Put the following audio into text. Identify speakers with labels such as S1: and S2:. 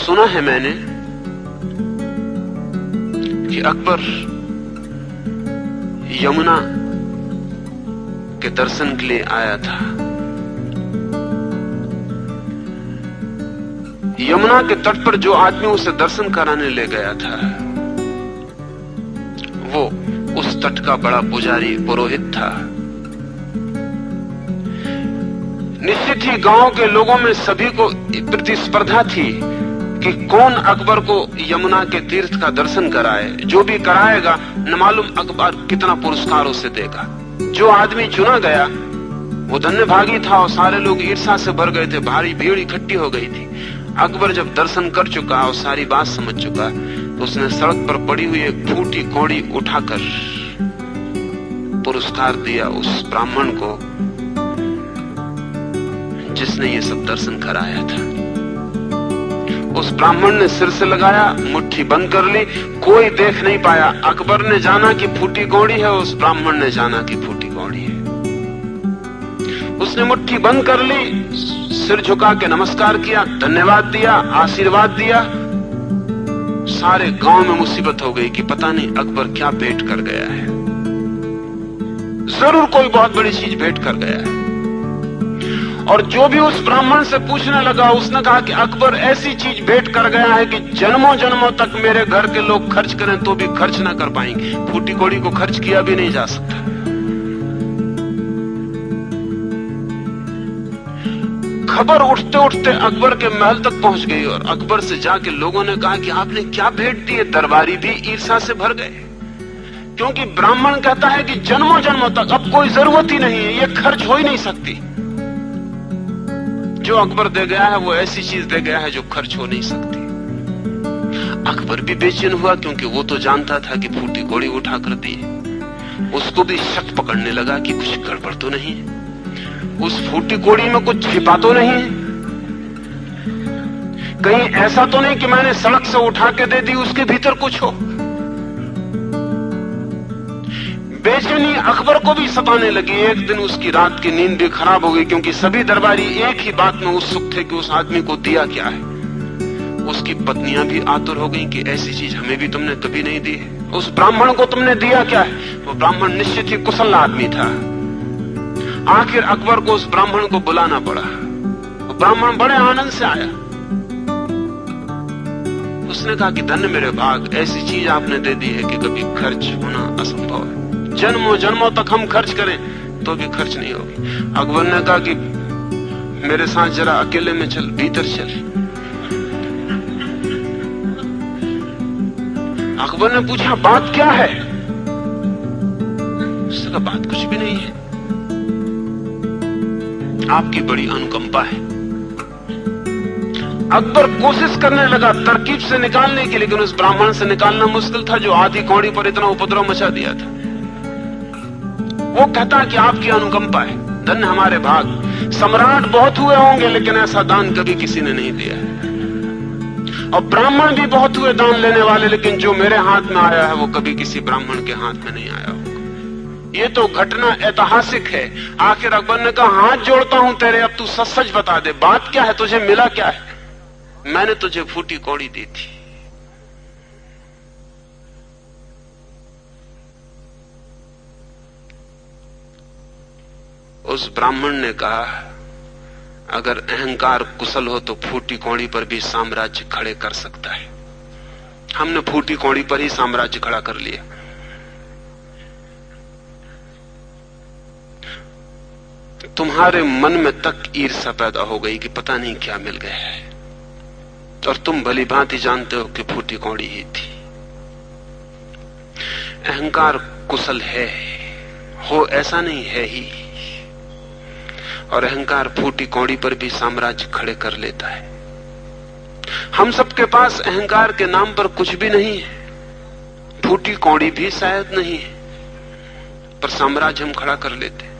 S1: सुना है मैंने कि अकबर यमुना के दर्शन के लिए आया था। यमुना के तट पर जो आदमी उसे दर्शन कराने ले गया था वो उस तट का बड़ा पुजारी पुरोहित था। निश्चित ही गांव के लोगों में सभी को प्रतिस्पर्धा थी कि कौन अकबर को यमुना के तीर्थ का दर्शन कराए। जो भी कराएगा न मालूम अकबर कितना पुरस्कार उसे देगा। जो आदमी चुना गया वो धन्यभागी था और सारे लोग ईर्ष्या से भर गए थे। भारी भीड़ इकट्ठी हो गई थी। अकबर जब दर्शन कर चुका और सारी बात समझ चुका तो उसने सड़क पर पड़ी हुई एक फूटी कौड़ी उठाकर पुरस्कार दिया उस ब्राह्मण को जिसने ये सब दर्शन कराया था। उस ब्राह्मण ने सिर से लगाया, मुट्ठी बंद कर ली, कोई देख नहीं पाया। अकबर ने जाना कि फूटी कौड़ी है, उस ब्राह्मण ने जाना कि फूटी कौड़ी है। उसने मुट्ठी बंद कर ली, सिर झुका के नमस्कार किया, धन्यवाद दिया, आशीर्वाद दिया। सारे गांव में मुसीबत हो गई कि पता नहीं अकबर क्या भेंट कर गया है। जरूर कोई बहुत बड़ी चीज भेंट कर गया है। और जो भी उस ब्राह्मण से पूछने लगा उसने कहा कि अकबर ऐसी चीज भेंट कर गया है कि जन्मों जन्मों तक मेरे घर के लोग खर्च करें तो भी खर्च ना कर पाएंगे। फूटी कौड़ी को खर्च किया भी नहीं जा सकता। खबर उठते उठते अकबर के महल तक पहुंच गई और अकबर से जाके लोगों ने कहा कि आपने क्या भेंट दी है। दरबारी भी ईर्ष्या से भर गए क्योंकि ब्राह्मण कहता है कि जन्मों जन्मों तक अब कोई जरूरत ही नहीं है, ये खर्च हो ही नहीं सकती। जो अकबर दे गया है वो ऐसी चीज दे गया है जो खर्च हो नहीं सकती। अकबर भी बेचैन हुआ क्योंकि वो तो जानता था कि फूटी कौड़ी उठा कर दी। उसको भी शक पकड़ने लगा कि कुछ गड़बड़ तो नहीं है, उस फूटी कौड़ी में कुछ छिपा तो नहीं है, कहीं ऐसा तो नहीं कि मैंने सड़क से उठा के दे दी उसके भीतर कुछ हो। बेचैनी अकबर को भी सताने लगी। एक दिन उसकी रात की नींद भी खराब हो गई क्योंकि सभी दरबारी एक ही बात में उत्सुक थे कि उस आदमी को दिया क्या है। उसकी पत्नियां भी आतुर हो गईं कि ऐसी चीज हमें भी तुमने कभी नहीं दी है। उस ब्राह्मण को तुमने दिया क्या है। वो ब्राह्मण निश्चित ही कुशल आदमी था। आखिर अकबर को उस ब्राह्मण को बुलाना पड़ा। वो ब्राह्मण बड़े आनंद से आया। उसने कहा कि धन्य मेरे भाग, ऐसी चीज आपने दे दी है कि कभी खर्च होना असंभव है। जन्मों जन्मों तक हम खर्च करें तो भी खर्च नहीं होगी। अकबर ने कहा कि मेरे साथ जरा अकेले में चल, भीतर चल। अकबर ने पूछा बात क्या है। उसने कहा बात कुछ भी नहीं है, आपकी बड़ी अनुकंपा है। अकबर कोशिश करने लगा तरकीब से निकालने की, लेकिन उस ब्राह्मण से निकालना मुश्किल था जो आधी कौड़ी पर इतना उपद्रव मचा दिया था। वो कहता कि आपकी अनुकंपा है, धन्य हमारे भाग। सम्राट बहुत हुए होंगे लेकिन ऐसा दान कभी किसी ने नहीं दिया है। और ब्राह्मण भी बहुत हुए दान लेने वाले, लेकिन जो मेरे हाथ में आया है वो कभी किसी ब्राह्मण के हाथ में नहीं आया होगा। ये तो घटना ऐतिहासिक है। आखिर अकबर ने कहा हाथ जोड़ता हूं तेरे, अब तू सच सच बता दे, बात क्या है, तुझे मिला क्या है। मैंने तुझे फूटी कौड़ी दी थी। उस ब्राह्मण ने कहा अगर अहंकार कुशल हो तो फूटी कौड़ी पर भी साम्राज्य खड़े कर सकता है। हमने फूटी कौड़ी पर ही साम्राज्य खड़ा कर लिया। तुम्हारे मन में तक ईर्ष्या पैदा हो गई कि पता नहीं क्या मिल गया है, और तुम भली भांति जानते हो कि फूटी कौड़ी ही थी। अहंकार कुशल है, हो ऐसा नहीं है ही, और अहंकार फूटी कौड़ी पर भी साम्राज्य खड़े कर लेता है। हम सबके पास अहंकार के नाम पर कुछ भी नहीं है, फूटी कौड़ी भी शायद नहीं है, पर साम्राज्य हम खड़ा कर लेते।